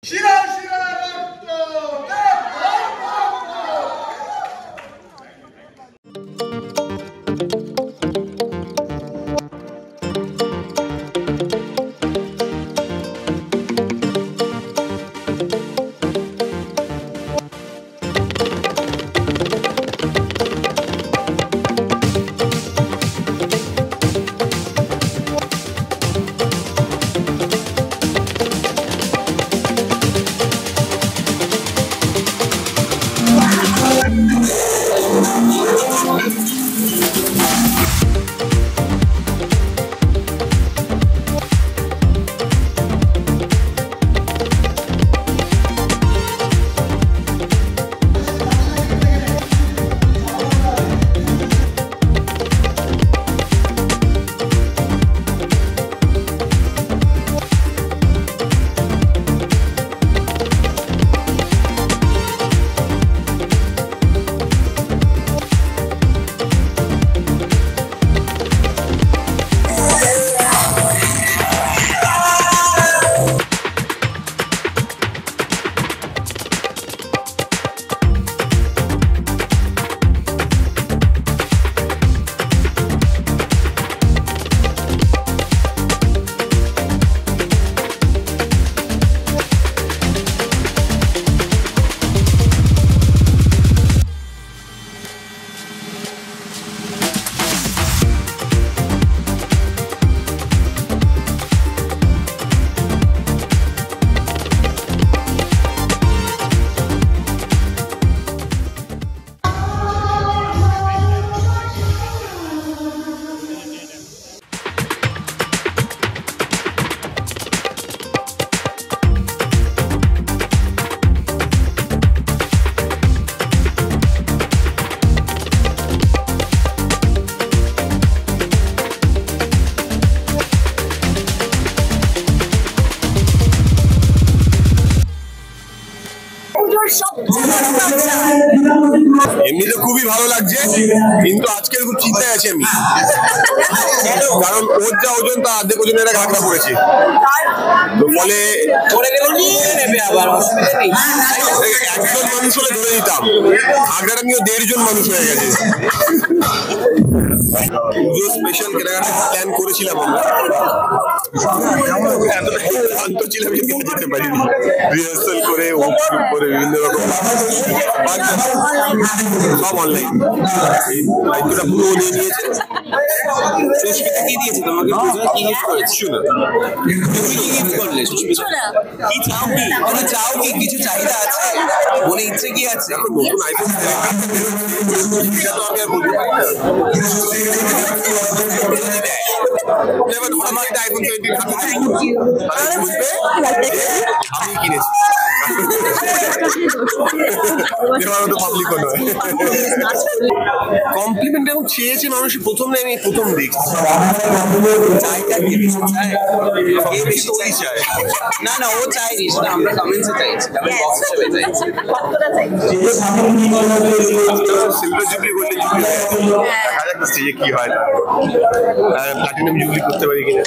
শিরা শিরা রক্ত এমনিতে খুবই ভালো লাগছে, কিন্তু আজকের খুব চিন্তায় আছি আমি, কারণ ওর যা ওজন তা অর্ধেক ওজনের একটা ঘাগড়া পড়েছে, তো ফলে একজন মানুষ হলে ধরে দিতাম, ঘাগড়াটা নিয়ে 1.5 জন মানুষ হয়ে গেছে। পুজো স্পেশাল কেনাকাটা প্ল্যান করেছিলাম আমরা, এতটা শান্ত ছিলাম যেতে পারিনি, রিহার্সাল করে বিভিন্ন রকম সব অনলাইন। এই দায়িত্বটা পুরো নিয়ে নিয়েছে। সুস্মিতা কি দিয়েছে তোমাকে? কি গিফট করেছো না? তুমি কি গিফট করলে সুস্মিতা? কি চাও কি? তুমি চাও কি? কিছু চাহিদা আছে? মনে ইচ্ছে কি আছে? এখন নতুন আইফোন সেটা তো আমি আর বলতে পারি না। এবার আমার একটা আইফোন 17 আমি কিনেছি। কমপ্লিমেন্ট এখন চেয়েছে মানুষ প্রথম, আমি প্রথম দেখছি। না না, ও চাইনি, সেটা আমরা কমেন্টসে চাইছি, কমেন্ট বক্স হিসেবে চাইছি। সিলভার জুবলি গোল্ডেন জুবলি দেখা যাক স্টেজে কি হয়, প্লাটিনাম জুবলি করতে পারি কিনা।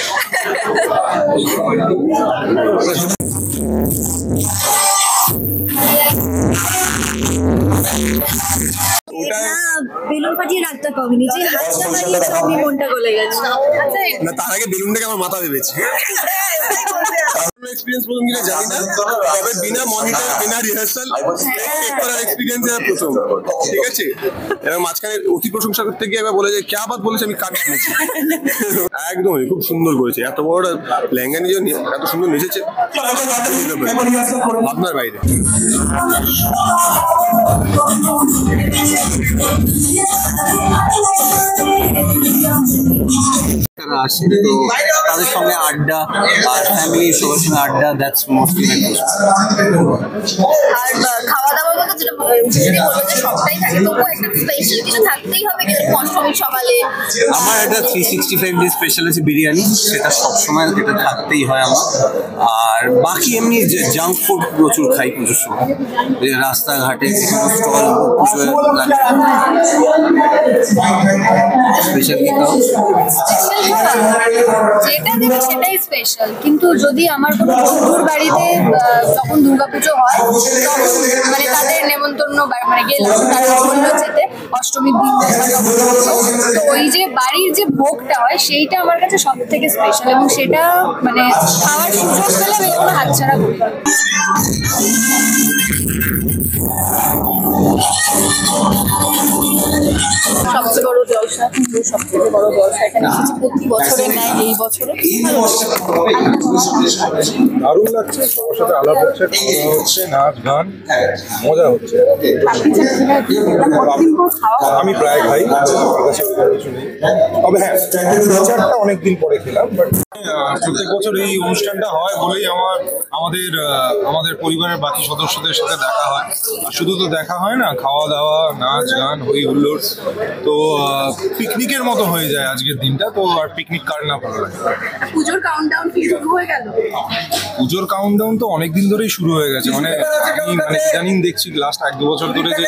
বেলুন ফাটিয়ে রাখতে পারিনি, যে হাতটা বাড়িয়েছে আমি মনটা গলে গেছে। না, তার আগে বেলুনটাকে আমার মাথা ভেবেছি। এক্সপেরিয়েন্স প্রথম কিনা জানি না, তবে বিনা মনিটর বিনা রিহার্সাল করার এক্সপিরিয়েন্স প্রথম, ঠিক আছে। এবং মাঝখানে অতি প্রশংসা করতে গিয়ে এবার বলে যে কে আবার বলেছে আমি কাজ শুনেছি। একদমই খুব সুন্দর করেছে, এত বড় লেহেঙ্গা নিয়ে এত সুন্দর নেচেছে, আপনার বাইরে। আসে তো তাদের সঙ্গে আড্ডা আর ফ্যামিলি সবার সঙ্গে আড্ডা, দ্যাটস মোস্টলি মাই মোস্ট। আর খাওয়া দাওয়ার মধ্যে যেটা বলবো যে সবটাই থাকে, তবুও একটা স্পেশাল কিছু থাকতেই হবে, কিন্তু অষ্টমীর সকালে আমার একটা 365 ডে স্পেশাল আছে বিরিয়ানি, সেটা সবসময় এটা থাকতেই হয় আমার। আর আর বাকি এমনি যে জাঙ্ক ফুড প্রচুর খাই পুজোর সময়, রাস্তাঘাটে স্টল স্পেশাল কি খাও? যেটা দেবে সেটাই স্পেশাল, কিন্তু যদি আমার কোনো বন্ধুর বাড়িতে যখন দুর্গাপুজো হয় তখন মানে তাদের নেমন্তন্ন মানে গেলাম, তারা বললো যেতে অষ্টমীর দিন, তো ওই যে বাড়ির যে ভোগটা হয় সেইটা আমার কাছে সব থেকে স্পেশাল, এবং সেটা মানে খাওয়ার সুযোগ পেলে আমি কোনো হাতছাড়া করি না। সবচেয়ে বড় জলসা, সবথেকে বড় জলসা এখানে এসেছি প্রতি বছরের ন্যায় এই বছরও দারুণ লাগছে, সবার সাথে আলাপ হচ্ছে, খাওয়া হচ্ছে, নাচ গান, মজা হচ্ছে। আমি প্রায় খাই, আমার কাছে কিছু নেই, তবে হ্যাঁ প্রচারটা অনেকদিন পরে খেলাম। বাট প্রত্যেক বছর এই অনুষ্ঠানটা হয় বলেই আমাদের পরিবারের বাকি সদস্যদের সাথে দেখা হয়। আর শুধু তো দেখা হয় না, খাওয়া দাওয়া, নাচ গান, হই হুল্লোড়, তো পিকনিকের মতো হয়ে যায় আজকের দিনটা। তো আর পিকনিক কার না ভালো লাগে। পুজোর কাউন্টডাউন কি শুরু হয়ে গেল? পুজোর কাউন্টডাউন তো অনেকদিন ধরেই শুরু হয়ে গেছে, মানে ইদানিং দেখছি লাস্ট 1-2 বছর ধরে যে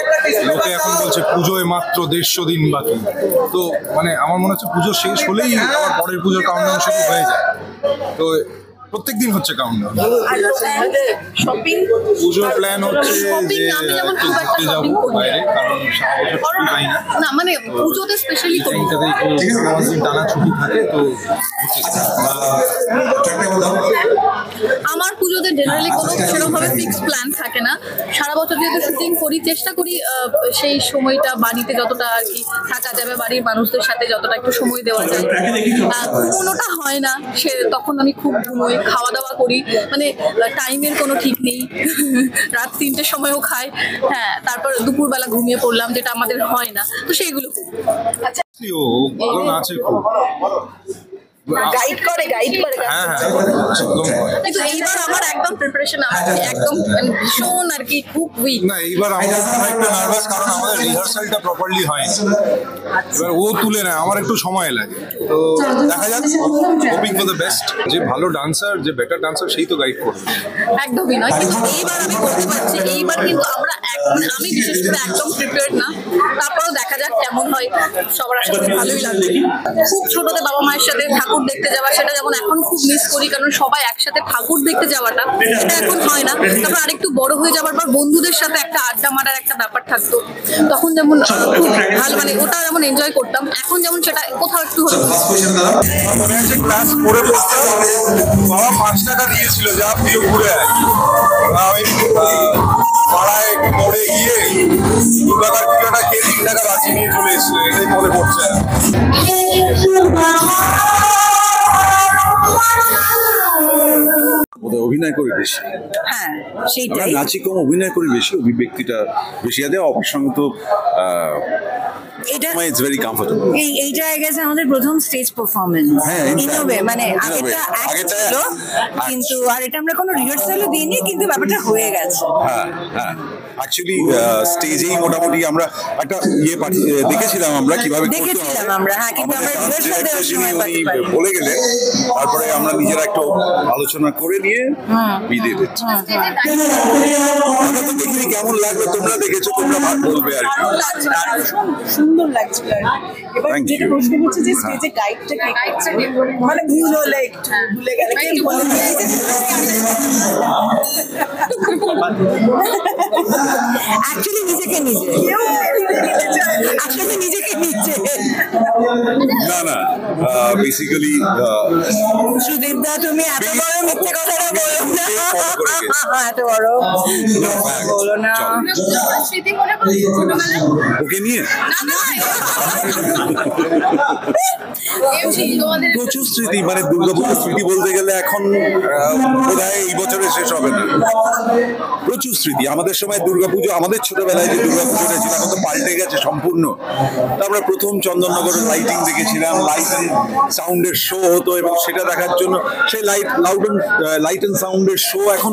লোকে এখন বলছে পুজোয় মাত্র 150 দিন বাকি। তো মানে আমার মনে হচ্ছে পুজো শেষ হলেই আবার পরের পুজোর কাউন্টডাউন শুরু হয়ে যায়। তো প্রত্যেকদিন হচ্ছে কাউন্টডাউন। পুজোর প্ল্যান হচ্ছে যে একটু ঘুরতে যাবো বাইরে, কারণ সারা বছর ছুটি পাই না, মানে পুজোতে স্পেশালি করি এইটাতে একটু 5 দিন টানা ছুটি থাকে, তো আমার পুজোতে জেনারেলি কোনো সেরকমভাবে ফিক্স প্ল্যান থাকে না। সারা বছর যেহেতু শুটিং করি, চেষ্টা করি সেই সময়টা বাড়িতে যতটা আর কি থাকা যাবে, বাড়ির মানুষদের সাথে যতটা একটু সময় দেওয়া যায়। ঘুমোনোটা হয় না, তখন আমি খুব ঘুমোই, খাওয়া দাওয়া করি, মানে টাইমের কোনো ঠিক নেই, রাত 3টের সময়ও খাই, হ্যাঁ, তারপর দুপুরবেলা ঘুমিয়ে পড়লাম, যেটা আমাদের হয় না, তো সেইগুলো। আচ্ছা, ও ভালো নাচে খুব, গাইড করে হ্যাঁ একদম। কিন্তু এইবার আমার একদম প্রিপারেশন একদম মানে ভীষণ আর কি খুব উইক। না এইবার আমরা একটু নার্ভাস, কারণ আমাদের রিহার্সালটা প্রপারলি হয়, এবার ও তুলে নেয়, আমার একটু সময় লাগে। তো দেখা যাক, হোপিং ফর দ্য বেস্ট। যে ভালো ডান্সার, যে বেটার ডান্সার, সেই তো গাইড করবে। একদমই নয়, কিন্তু এইবার আমি করতে পারছি। এইবার কিন্তু আমি বিশেষ করে একদম প্রিপেয়ার্ড না, তারপরেও দেখা যাক কেমন হয়। সবার আশা করি ভালোই লাগবে। খুব ছোটতে বাবা মায়ের সাথে ঠাকুর দেখতে যাওয়া, সেটা যেমন এখন খুব মিস করি, কারণ সবাই একসাথে ঠাকুর দেখতে যাওয়াটা সেটা এখন হয় না। তারপর আরেকটু বড় হয়ে যাওয়ার পর বন্ধুদের সাথে একটা আড্ডা মারার একটা ব্যাপার থাকতো, তখন যেমন খুব ভালো, মানে ওটা যেমন এনজয় করতাম, এখন যেমন সেটা কোথাও একটু হলো। ক্লাস 4 এ পড়তাম, বাবা 5 টাকা দিয়েছিল, যা পুজো ঘুরে আয়। পাড়ায় পড়ে গিয়ে 2 টাকার কিলোটা খেয়ে 3 টাকা বাঁচি নিয়ে চলে এসেছিল, এটাই মনে পড়ছে। অভিনয় করি বেশি, হ্যাঁ সেইটাই, নাচি কম, অভিনয় করি বেশি, অভিব্যক্তিটা বেশি আছে। অপার সঙ্গে তো এটা ইটস ভেরি কমফোর্টেবল। এইটা গেছে আমাদের প্রথম স্টেজ পারফরমেন্স, হ্যাঁ, ইনোভে, মানে আগেটা অ্যাক্ট ছিল, কিন্তু আর এটা আমরা কোনো রিহার্সালও দিইনি, কিন্তু ব্যাপারটা হয়ে গেছে। হ্যাঁ হ্যাঁ, অ্যাকচুয়ালি স্টেজেই মোটামুটি আমরা একটা দেখেছিলাম আমরা কিভাবে দেখেছিলাম আমরা, হ্যাঁ, কিন্তু আমরা রিহার্সাল দেওয়ার সময় বলে গেলে তারপরে আমরা নিজেরা একটু আলোচনা করে নিয়ে বিদে দিচ্ছি। আমরা তো দেখিনি, কেমন লাগলো, তোমরা দেখেছো, তোমরা বলবে আর কি। সুন্দর লাগছিল। এবার Thank যেটা you. প্রশ্ন হচ্ছে যে স্টেজে গাইডটা কে, মানে ভুল হলে একটু ভুলে গেলে কে বলে অ্যাকচুয়ালি নিজেকে নিজে আসলে নিজেকে নিজে না না, বেসিক্যালি সুদীপ দা, তুমি এত বড় মিথ্যে কথাটা বলো না, এত বড় বলো না। স্মৃতি মনে করছি ছোটবেলায় ওকে নিয়ে প্রচুর স্মৃতি, মানে দুর্গাপুজোর স্মৃতি বলতে গেলে এখন বোধহয় এই বছরে শেষ হবে না। প্রচুর স্মৃতি। আমাদের সময় দুর্গাপুজো, আমাদের ছোটবেলায় যে দুর্গাপুজোটা ছিল এখন তো পাল্টে গেছে সম্পূর্ণ। তারপরে প্রথম চন্দননগরের লাইটিং দেখেছিলাম, লাইট অ্যান্ড সাউন্ডের শো হতো এবং সেটা দেখার জন্য সেই লাইট অ্যান্ড সাউন্ডের শো এখন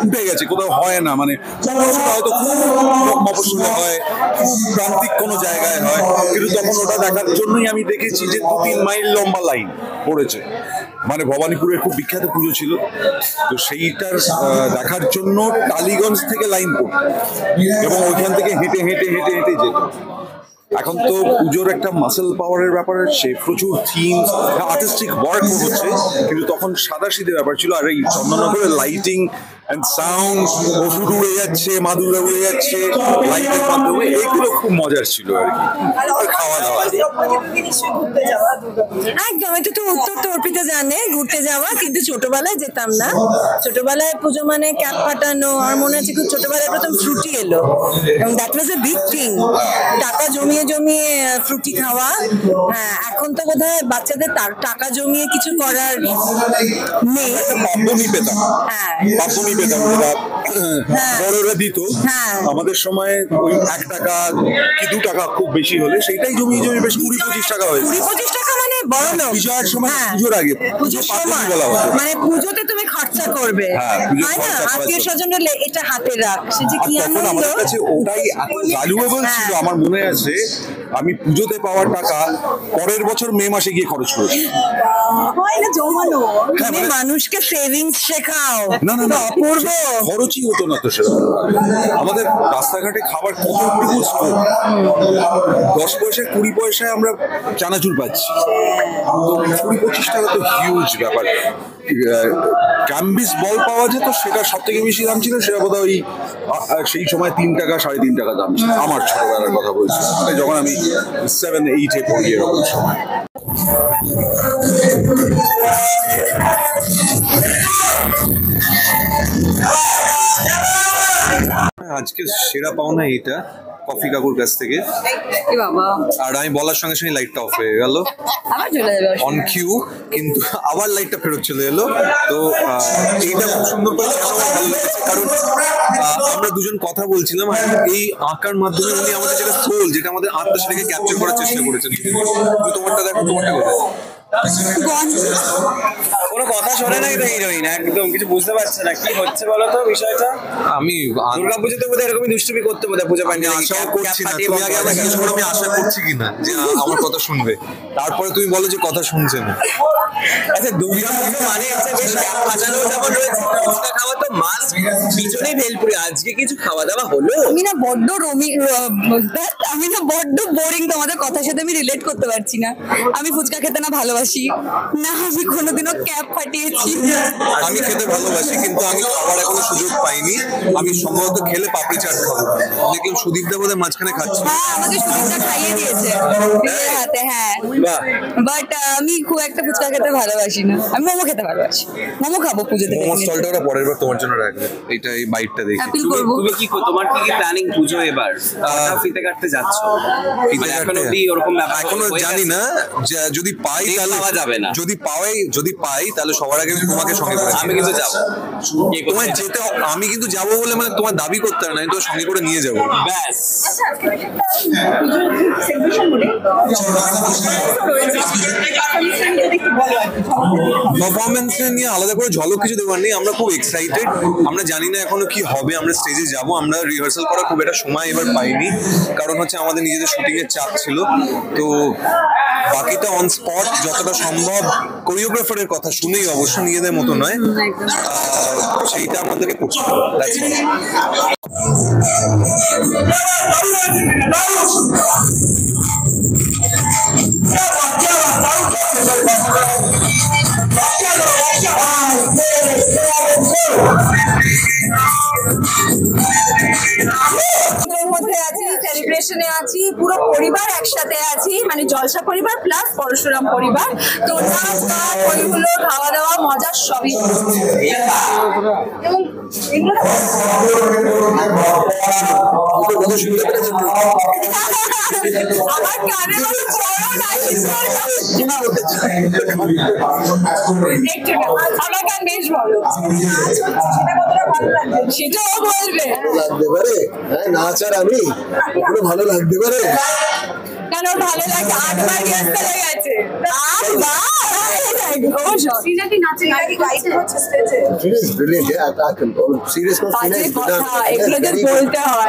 উঠে গেছে, কোথাও হয় না। মানে হয়তো খুব মফস্বলে হয়, খুব প্রান্তিক কোনো জায়গায় হয়, কিন্তু তখন ওটা দেখার জন্যই আমি দেখেছি যে 2-3 মাইল লম্বা লাইন পড়েছে। মানে ভবানীপুরের খুব বিখ্যাত পুজো ছিল, তো সেইটার দেখার জন্য টালিগঞ্জ থেকে লাইন পড়তো এবং ওইখান থেকে হেঁটে হেঁটে হেঁটে হেঁটে যেত। এখন তো পুজোর একটা মাসেল পাওয়ারের ব্যাপার আছে, প্রচুর থিম, আর্টিস্টিক ওয়ার্ক হচ্ছে, কিন্তু তখন সাদাসিধে ব্যাপার ছিল। আর এই চন্দননগরের লাইটিং এন্ড সাউন্ড, ওষুধ উড়ে যাচ্ছে, মাদুরা উড়ে যাচ্ছে লাইটের মাধ্যমে, এইগুলো খুব মজার ছিল আর কি। আর খাওয়া দাওয়া একদম, এটা তো উত্তর তর্পিতে জানে ঘুরতে যাওয়া, কিন্তু ছোটবেলায় যেতাম না। ছোটবেলায় পুজো মানে ক্যাপ ফাটানো, আর মনে আছে খুব ছোটবেলায় প্রথম ফ্রুটি এলো এবং that was a big thing. টাকা জমিয়ে জমিয়ে ফ্রুটি খাওয়া। হ্যাঁ, এখন তো বোধহয় বাচ্চাদের টাকা জমিয়ে কিছু করার নেই। পাপনি পেতাম, হ্যাঁ পাপনি পেতাম, বড়রা দিত। আমাদের সময় ওই 1 টাকা কি 2 টাকা খুব বেশি হলে সেইটাই জমিয়ে জমিয়ে বেশ 20-25 টাকা হয়েছে। 20-25 টাকা মানে বড় লোক। বিজয়ের সময়, পুজোর আগে, পুজোর সময় মানে পুজোতে তুমি খরচা করবে, তাই না? আত্মীয় স্বজনের এটা হাতে রাখ, সে যে কি আনন্দ। আমার কাছে ওটাই এত ভ্যালুয়েবল ছিল। আমার মনে আছে আমি পুজোতে পাওয়া টাকা পরের বছর মে মাসে গিয়ে খরচ করেছি। হয় না জমানো, তুমি মানুষকে সেভিংস শেখাও। না না না, অপূর্ব খরচই হতো না তো সেরকম। আমাদের রাস্তাঘাটে খাবার কতটুকু স্কোপ, 10 পয়সা 20 পয়সায় আমরা চানাচুর পাচ্ছি, তো 20-25 টাকা তো হিউজ ব্যাপার। ক্যাম্বিস বল পাওয়া যেত, সেটা সব থেকে বেশি দাম ছিল, সেটা বোধহয় ওই সেই সময় 3 টাকা 3.5 টাকা দাম ছিল। আমার ছোটবেলার কথা বলছি, মানে যখন আমি 7-8-এ পড়ি এরকম সময়। আজকে সেরা পাওনা এইটা কফি কাকুর কাছ থেকে, আর আমি বলার সঙ্গে সঙ্গে লাইটটা অফ হয়ে গেল অন কিউ, কিন্তু আবার লাইটটা ফেরত চলে এলো। তো এইটা খুব সুন্দর করে ভালো লেগেছে, কারণ আমরা দুজন কথা বলছিলাম, আর এই আঁকার মাধ্যমে উনি আমাদের যেটা সোল, যেটা আমাদের আত্মা, সেটাকে ক্যাপচার করার চেষ্টা করেছেন। তোমারটা দেখো, তোমারটা কোথায়? কোনো কথা শোনে নাই তো হিরোইন, একদম কিছু বুঝতে পারছে না কি হচ্ছে বলো তো বিষয়টা। আমি দুর্গাপুজোতে বোধহয় এরকমই দুষ্টুমি করতে বোধহয় পুজো পাইনি, আশাও করছি না। তুমি আগে আমাকে কিছু করে, আমি আশা করছি কিনা যে আমার কথা শুনবে, তারপরে তুমি বলো যে কথা শুনছে না। আচ্ছা, দুর্গাপুজো মানে হচ্ছে বেশ সাজানো যেমন রয়েছে, ফুচকা খাওয়া তো মাস্ট, পিছনেই ভেলপুরি। আজকে কিছু খাওয়া দাওয়া হলো? আমি না বড্ড বোরিং, তোমাদের কথার সাথে আমি রিলেট করতে পারছি না। আমি ফুচকা খেতে না ভালোবাসি না, আমি কোনোদিনও ক্যাপ ফাটিয়েছি। আমি খেতে ভালোবাসি, কিন্তু আমি খাবার এখনো সুযোগ পাইনি। আমি সম্ভবত খেলে পাপড়ি চাট খাবো, দেখলাম সুদীপ দা বোধহয় মাঝখানে খাচ্ছে। হ্যাঁ, আমাকে সুদীপটা খাইয়ে দিয়েছে নিজের হাতে। হ্যাঁ, বাট আমি খুব একটা ফুচকা খেতে ভালোবাসি না, আমি মোমো খেতে ভালোবাসি। মোমো খাবো পুজোতে। মোমো স্টলটা ওরা পরের বার তোমার জন্য রাখবে, এইটা এই বাইটটা দেখি। তুমি কি তোমার কি প্ল্যানিং পুজো এবার? ফিতে কাটতে যাচ্ছ? এখন অব্দি ওরকম ব্যাপার এখনো জানি না, যদি পাই তাহলে যাবে না, যদি পাই তাহলে সবার আগে তোমাকে সঙ্গে করে, আমি কিন্তু যাবো। তোমায় যেতে, আমি কিন্তু যাবো বলে মানে তোমার দাবি করতে হবে না, আমি তোমার সঙ্গে করে নিয়ে যাবো। ব্যাস। পারফরমেন্স নিয়ে আলাদা করে ঝলক কিছু দেওয়ার নেই, আমরা খুব এক্সাইটেড। আমরা জানি না এখনো কি হবে, আমরা স্টেজে যাব, আমরা রিহার্সাল করার খুব একটা সময় এবার পাইনি, কারণ হচ্ছে আমাদের নিজেদের শুটিং এর চাপ ছিল। তো বাকিটা অন স্পট যতটা সম্ভব, কোরিওগ্রাফারের কথা শুনেই, অবশ্য নিজেদের মতো নয়, সেইটা আমাদেরকে করতে হবে। সেলিব্রেশনে আছি, পুরো পরিবার একসাথে আছি, মানে জলসা পরিবার প্লাস পরশুরাম পরিবার। তো নাচ গান, ওইগুলো, খাওয়া দাওয়া, মজা সবই। এবং এগুলো আমার কানে বলো পড়ো না আমার গান বেশ ভালো সেটাও বলবে লাগতে পারে হ্যাঁ নাচ আর আমি পুরো ভালো লাগতে পারে কেন ভালো লাগে 8 বার রিহার্সাল হয়ে গেছে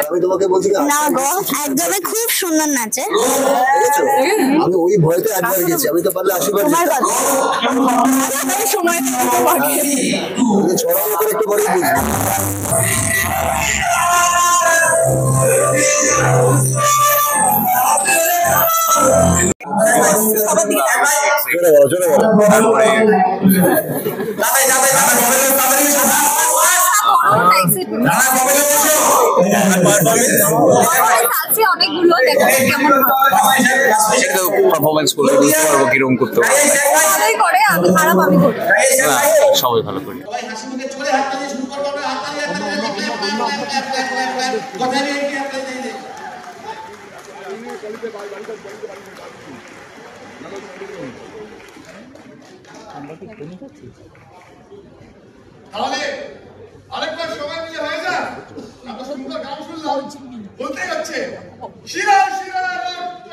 আমি তোমাকে বলছি না গো একদমই খুব সুন্দর নাচে আমি ওই ভয়তে একবার গেছি আমি তো পারলে আশীর্বাদ সময় ছড়ানো করে একটু পরেই বুঝবো চলে গেল অনেকগুলো পারফরমেন্স করলে বুঝতে পারবো কিরকম করতে পারবো ভালোই করে আমি খারাপ আমি করি সবাই ভালো করি তাহলে আরেকবার সবাই মিলে হয়ে যান আমরা সুন্দর গান শুনলাম বলতে হচ্ছে শিরা শিরা রক্ত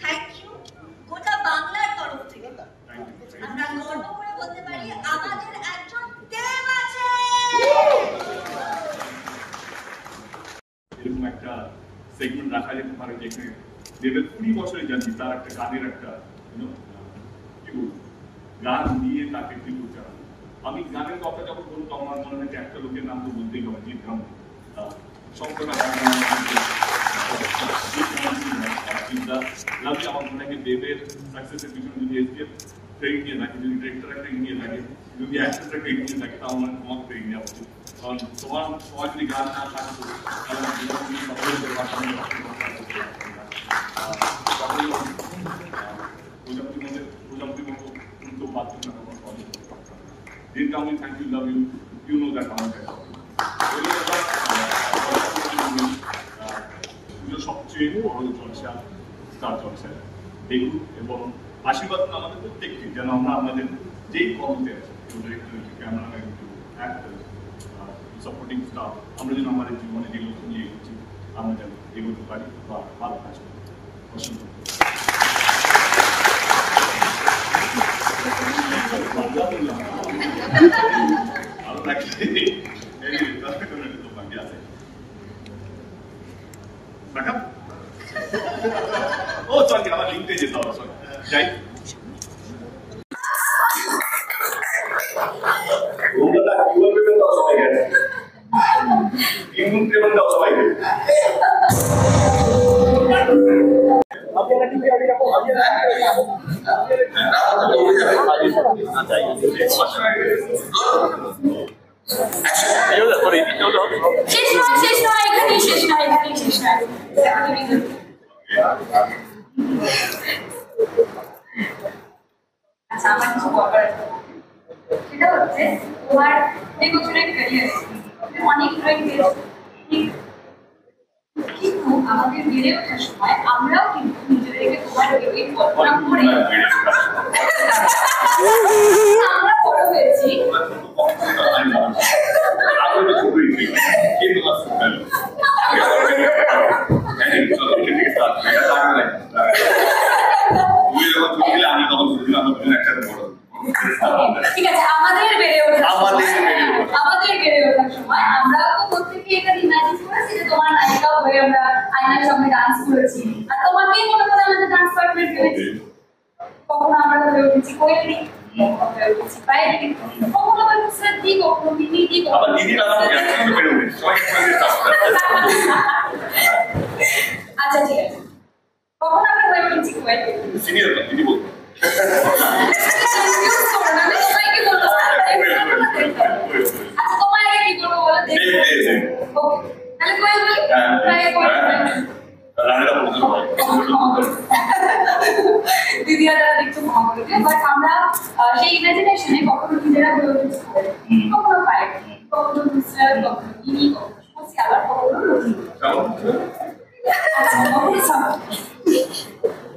থ্যাংক ইউ গোটা বাংলার তরফ থেকে আমরা গর্ব করে বলতে পারি আমাদের একজন দেব আছে এরকম একটা সেগমেন্ট রাখা যেতে পারে যেখানে দেবের 20 বছরের জানি তার একটা গানের একটা কি বলবো গান দিয়ে তাকে ট্রিবিউট জানানো আমি গানের কথা যখন বলবো আমার মনে হয় যে একটা লোকের নাম তো বলতেই হবে জিৎ গান আমার মনে হয় দেবের সাকসেসের পিছনে যদি এসডিএফ ট্রেনিং নিয়ে থাকে যদি ডিরেক্টর একটা নিয়ে থাকে যদি অ্যাক্টর একটা ট্রেনিং নিয়ে থাকে তাও আমার তোমার ট্রেনিং নেওয়া উচিত কারণ তোমার সবাই যদি গান না থাকতো Thank you, love you. You know that I'm সবচেয়ে বড় চর্চা স্টার চর্চা দেখুন এবং আশীর্বাদ আমাদের প্রত্যেককে যেন আমরা আমাদের যেই কর্মতে আছে ক্যামেরাম্যান অ্যাক্টর সাপোর্টিং স্টাফ আমরা যেন আমাদের জীবনে যে লক্ষ্য নিয়ে এগোচ্ছি আমরা যেন এগোতে পারি বা ভালো কাজ করি অসংখ্য ভালো লাগছে ও সরি আমার লিঙ্কতে যেতে হবে সরি যাই রুমটা কিউআর পেমেন্ট দাও সবাইকে ইনকাম পেমেন্ট দাও সবাইকে আপনারা কি আগে যাবো শেষ নয় এখানেই শেষ নয় আচ্ছা আমার কিছু বলার সেটা হচ্ছে তোমার এই বছরের ক্যারিয়ার অনেক ড্রয়িং কিন্তু আমাদের বেড়ে ওঠার সময় আমরাও কিন্তু নিজেদেরকে তোমার ওই কল্পনা করে আমরা বড় হয়েছি ঠিক আছে আমাদের বেড়ে ওঠার সময় আমরাও তো প্রত্যেকে এটা ইমাজিন করেছি যে তোমার নায়িকাও হয়ে আমরা আয়নার সামনে ডান্স করেছি আর তোমাকেই মনে করে আমাদের ডান্স পার্টনার পেয়েছি কখনো আমরা হয়ে উঠেছি কোয়েলি কখনো শ্রদ্ধি কখনো দিদি আচ্ছা ঠিক আছে কখন আমরা হয়ে উঠেছি কোয়েলি সিনিয়র দিদি বলবো দিদিরা যারা দেখতে ক্ষমা করে বাট আমরা সেই ইমাজিনেশনে কখনো নিজেরা হয়ে উঠেছি, কখনো পাই, কখনো মিস্টার, কখনো ইনি, কখনো শুভশ্রী, আবার কখনো রোহিণী।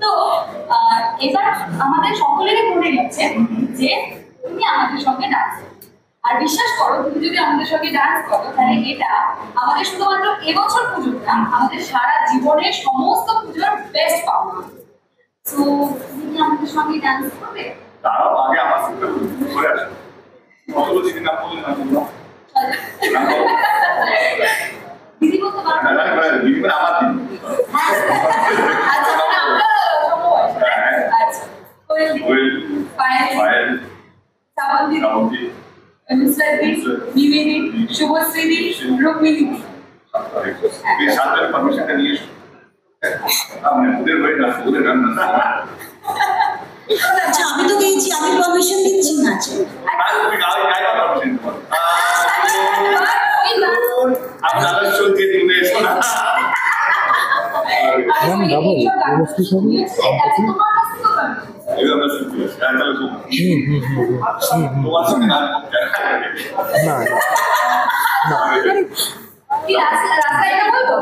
তো এবার আমাদের সকলেরই মনে নিচ্ছে যে তুমি আমাদের সঙ্গে ডান্স করো। আর বিশ্বাস করো, তুমি যদি আমাদের সঙ্গে ডান্স করো তাহলে এটা আমাদের শুধুমাত্র এবছর পুজোর না, আমাদের সারা জীবনের সমস্ত পুজোর বেস্ট পাওয়া। তো তুমি কি আমাদের সঙ্গে ডান্স করবে? তারাও আগে আমার সঙ্গে ঘুরে আসে কতগুলো দিন না বললে না দিদি বলতে পারবো দিদি মানে আমার দিন আচ্ছা মানে আমরা আচ্ছা কোয়েল পায়েল শ্রাবন্তী নুসরাতদি নিবেদি শুভশ্রীদি রুক্মিণী এই সাতজন পারমিশনটা নিয়ে এসো আপনি ওদের হয়ে না ওদের গান না আচ্ছা আমি তো গেছি, আমি পারমিশন দিচ্ছি না। তুমি গায়ে পারমিশন আপনারা চলতে দিনে এসো না তোমার সঙ্গে গান করতে কি রাস্তায় এটা বলবো?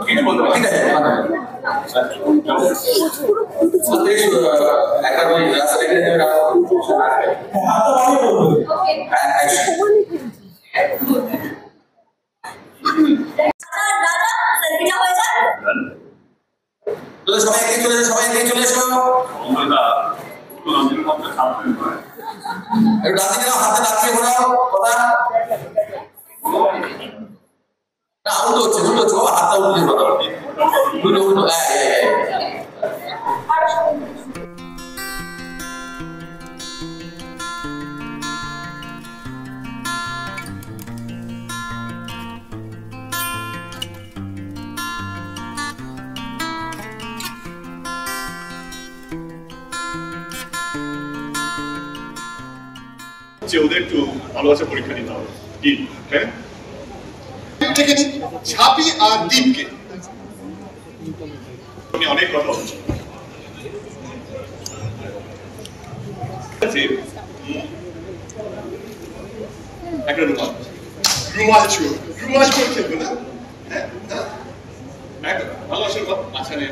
কিছু বলতে পারি ঠিক আছে একটা ওই রাস্তা দেখে সবাই চলে এসো হাতে রাখিয়ে ঘোরাও কথা না উল্টো হচ্ছে হাতটা উল্টে কথা উল্টো ওদের একটু ভালোবাসা পরীক্ষা নিতে হবে কি হ্যাঁ ছাপি আর দীপকে অনেক কথা হচ্ছে একটা রুমাল করে খেলবো না ভালোবাসার মাঝখানে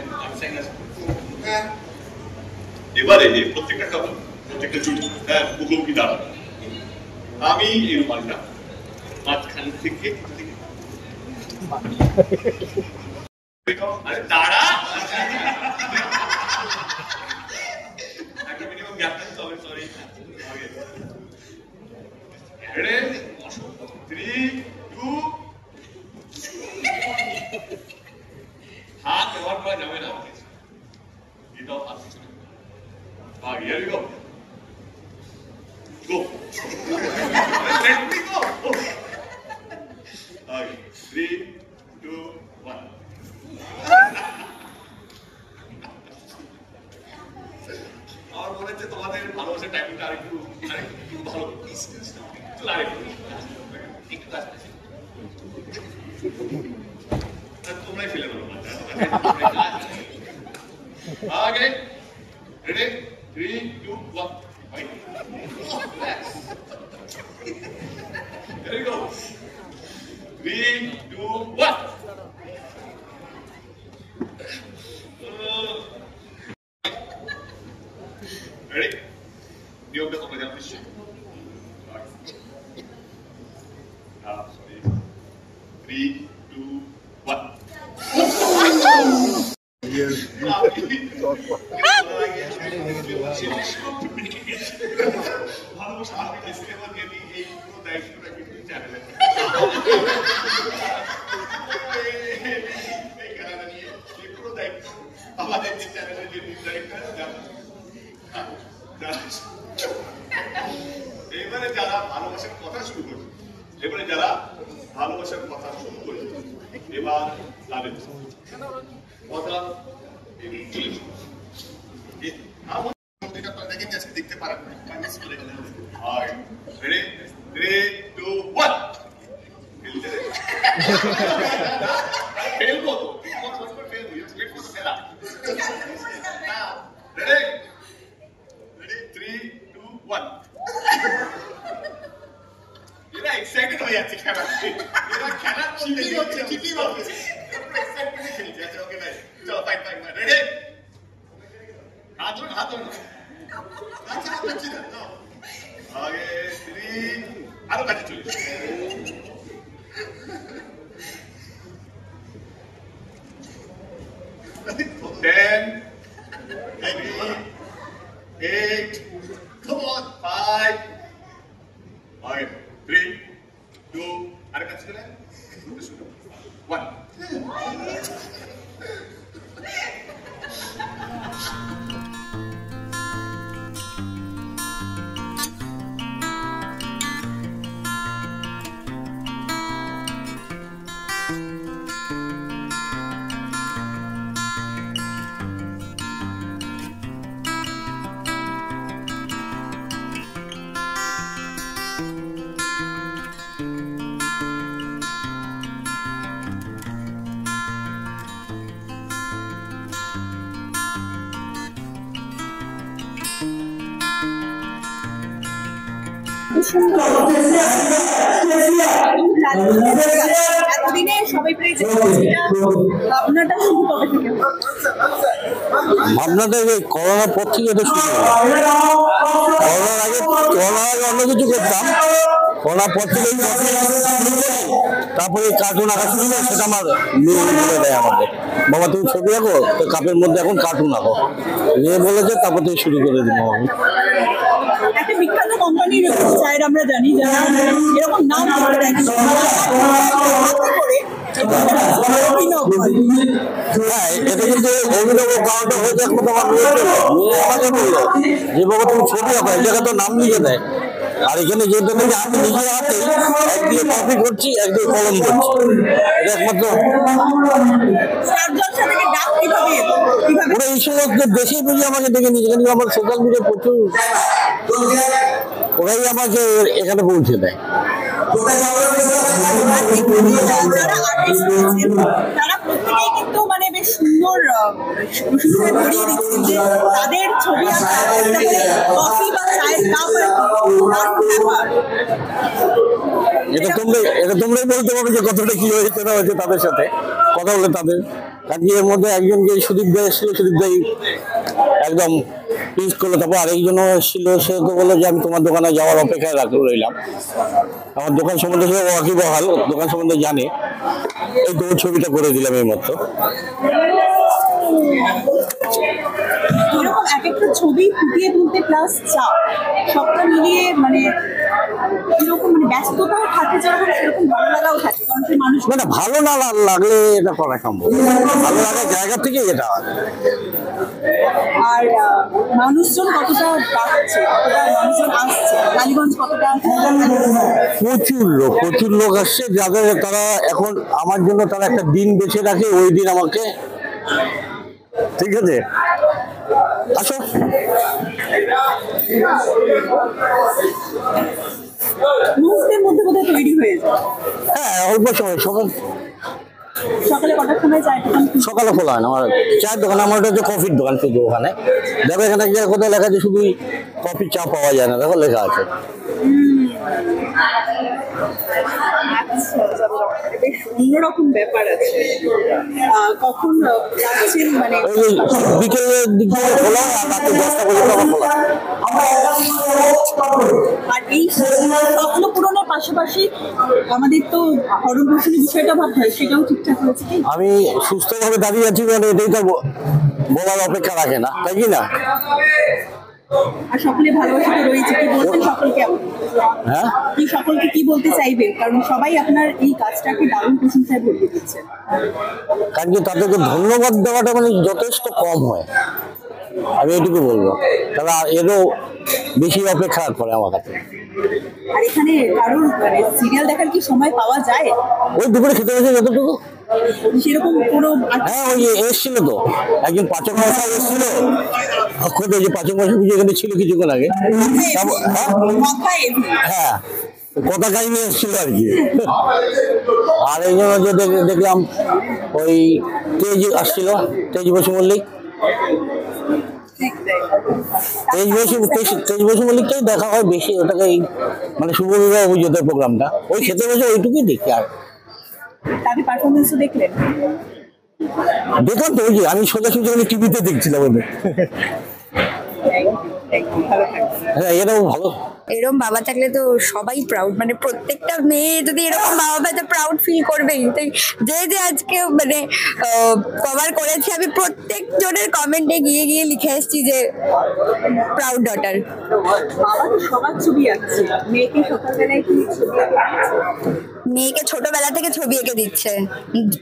এবারে প্রত্যেকটা কাপড় প্রত্যেকটা জুটি হ্যাঁ মুখোমুখি দাঁড়াবে আমি এই রুমালটা মাঝখান থেকে দাঁড়া একটা মিনিমাম গ্যাপ থাকতে হবে সরি রেডি 3 2 হাত ব্যবহার করা যাবে না এটাও হাত পিছনে here we go go let me go okay 3 2 1 আর মনে হচ্ছে তোমাদের ভালোবাসার টাইমিংটা আরেকটু ভালো তোমরাই ফেলে দেবো আগে ready 3 2 1 there you go 3 2 1 ready নিয়মটা তোমরা জানো নিশ্চয়ই sorry 3 2 1 ভালোবাসা আমি ডিসক্লেমার দিয়ে দিই এই পুরো দায়িত্বটা কিন্তু চ্যানেলে এই কারণে নিয়ে এই পুরো দায়িত্ব আমাদের যে চ্যানেলের যে ডিরেক্টর এবারে যারা ভালোবাসার কথা শুরু করছে এবার তাদের কথা দেখতে পারেন ফেলবো তো Ready? 3 1 এরা এক্সাইটেড হয়ে যাচ্ছে খেলা এরা খেলা চিঠি হচ্ছে চিঠি বলছে এক্সাইটেড খেলছে আচ্ছা ওকে ভাই চলো ফাইট ফাইট রেডি হাত ধরুন আচ্ছা আচ্ছা দাও আগে 3 আরো কাছে চলে Then, 8, come on, 5, okay, 3, 2, ada kat sini, 1. এতদিনে সবাই প্রায় ভাবনাটা শুরু কবে থেকে? ভাবনাটা করোনার পর থেকে এটা শুরু হলো। করোনার আগে অন্য কিছু করতাম, করোনার পর থেকে তারপরে কার্টুন আঁকা শুরু করে, সেটা আমার মেয়ে বলে দেয় আমাকে, বাবা তুমি ছবি আঁকো, তো কাপের মধ্যে এখন কার্টুন আঁকো, মেয়ে বলেছে, তারপর থেকে শুরু করে দিলাম আমি। একটা বিখ্যাত কোম্পানির চায়ের আমরা জানি যারা এরকম নাম করে রাখি হ্যাঁ, এটা কিন্তু অভিনব কারণটা হয়েছে একমাত্র আমার মেয়ে আমাকে বললো যে বাবা তুমি ছবি আঁকো, এই জায়গায় তো নাম লিখে দেয়। আর এখানে যেহেতু আমি নিজের হাতে একদিকে কপি করছি, একদিকে কলম করছি, এটা একমাত্র ওরা এই সমস্ত দেশে বুঝে আমাকে ডেকে নিয়েছে, কিন্তু আমার সোশ্যাল মিডিয়া প্রচুর, ওরাই আমাকে এখানে পৌঁছে দেয়। তারা প্রত্যেকেই কিন্তু মানে বেশ সুন্দর প্রশংসা করিয়ে দিচ্ছে যে তাদের ছবি কফি বা চায়ের কাপ এটা তোমরাই বলতে পারবে যে কতটা কি হয়েছে না হয়েছে তাদের সাথে কথা বলে তাদের। কারণ এর মধ্যে একজন যে সুদীপ ভাই এসেছিল, সুদীপ ভাই একদম পিস করলো, তারপর আরেকজনও এসেছিল, সে তো বললো যে আমি তোমার দোকানে যাওয়ার অপেক্ষায় রইলাম। আমার দোকান সম্বন্ধে সে ওয়াকিবহাল, দোকান সম্বন্ধে জানে, এই তো ছবিটা করে দিলাম এই মাত্র। এরকম এক একটা ছবি ফুটিয়ে তুলতে প্লাস চাপ সবটা মিলিয়ে মানে এরকম মানে ব্যস্ততাও থাকে, যেরকম সেরকম ভালো লাগাও থাকে, কারণ সেই মানুষ মানে ভালো না লাগলে এটা করা সম্ভব, ভালো লাগার জায়গা থেকে এটা হয়। আর মানুষজন কতটা ডাকছে, কতটা মানুষজন আসছে, কালীগঞ্জ কতটা প্রচুর লোক আসছে, যাদের তারা এখন আমার জন্য তারা একটা দিন বেছে রাখে, ওই দিন আমাকে, ঠিক আছে আসো। মুহূর্তের মধ্যে বোধহয় তৈরি হয়ে যায়। হ্যাঁ, অল্প সময়, সকালে কটার সময় চায়ের দোকান? সকালে খোলা হয় না আমার চায়ের দোকান, আমার ওটা হচ্ছে কফির দোকান শুধু। ওখানে দেখো এখানে কোথাও লেখা আছে শুধু কফি, চা পাওয়া যায় না, দেখো লেখা আছে। বেশ অন্যরকম ব্যাপার আছে। কখন যাচ্ছেন মানে বিকেলের দিক থেকে খোলা, আর রাতে 10টা পর্যন্ত আমার খোলা। আর এই স্বপ্ন পূরণের পাশাপাশি আমাদের তো ভরণ পোষণের বিষয়টা ভাবতে হয়, সেটাও ঠিকঠাক হয়েছে কি? আমি সুস্থভাবে দাঁড়িয়ে আছি, মানে এটাই তো বলার অপেক্ষা রাখে না, তাই কি না? আর সকলে ভালোবাসা রয়েছে, কি বলবেন সকলকে? হ্যাঁ, কি সকলকে কি বলতে চাইবেন? কারণ সবাই আপনার এই কাজটাকে দারুণ প্রশংসায় ভরিয়ে দিচ্ছে। কারণ কি তাদেরকে ধন্যবাদ দেওয়াটা মানে যথেষ্ট কম হয়, আমি এটুকু বলবো। তারা এরও বেশি অপেক্ষা করে আমার কাছে। আর এখানে কারোর মানে সিরিয়াল দেখার কি সময় পাওয়া যায়? ওই দুপুরে খেতে বসে যতটুকু, সেরকম কোনো? হ্যাঁ, ওই এসছিল তো একজন পাচক মশাই এসেছিল, ওই যে পাচক মশাই পুজো এখানে ছিল কিছুক্ষণ আগে। হ্যাঁ, কথা কাহিনী এসেছিল আর কি। আর এই জন্য যে দেখলাম ওই তেজ আসছিল, তেজ বসু মল্লিক, তেজ বসু মল্লিকটাই দেখা হয় বেশি, ওটাকে মানে শুভ বিবাহ অভিযোগের প্রোগ্রামটা ওই খেতে বসে ওইটুকুই দেখি। আর তাদের পারফরমেন্সও দেখলেন? দেখলাম তো, ওই যে আমি সোজাসুজি টিভিতে দেখছিলাম ওদের। হ্যাঁ, এটাও ভালো। এরকম বাবা থাকলে তো সবাই প্রাউড, মানে প্রত্যেকটা মেয়ে যদি এরকম বাবা পায় তো প্রাউড ফিল করবেই। তাই যে যে আজকে মানে কভার করেছে, আমি প্রত্যেক জনের কমেন্টে গিয়ে গিয়ে লিখে এসেছি যে প্রাউড ডটার। বাবা তো সবার ছবি আঁকছে, মেয়েকে সকালবেলায় কি ছবি মেয়েকে ছোটবেলা থেকে ছবি এঁকে দিচ্ছে,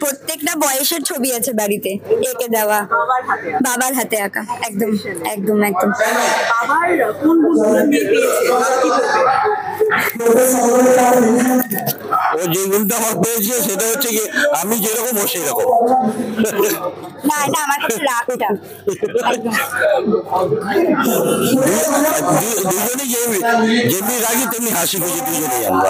প্রত্যেকটা বয়সের ছবি আছে বাড়িতে এঁকে দেওয়া, বাবার হাতে আঁকা। একদম একদম একদম। বাবার কোন গুণগুলো মেয়ে পেয়েছে? ও যে গুণটা আমার পেয়েছে সেটা হচ্ছে কি আমি যেরকম ও সেরকম। না এটা আমার কাছে রাগটা। দুজনেই যেমনি রাগি তেমনি হাসি খুশি দুজনেই আমরা।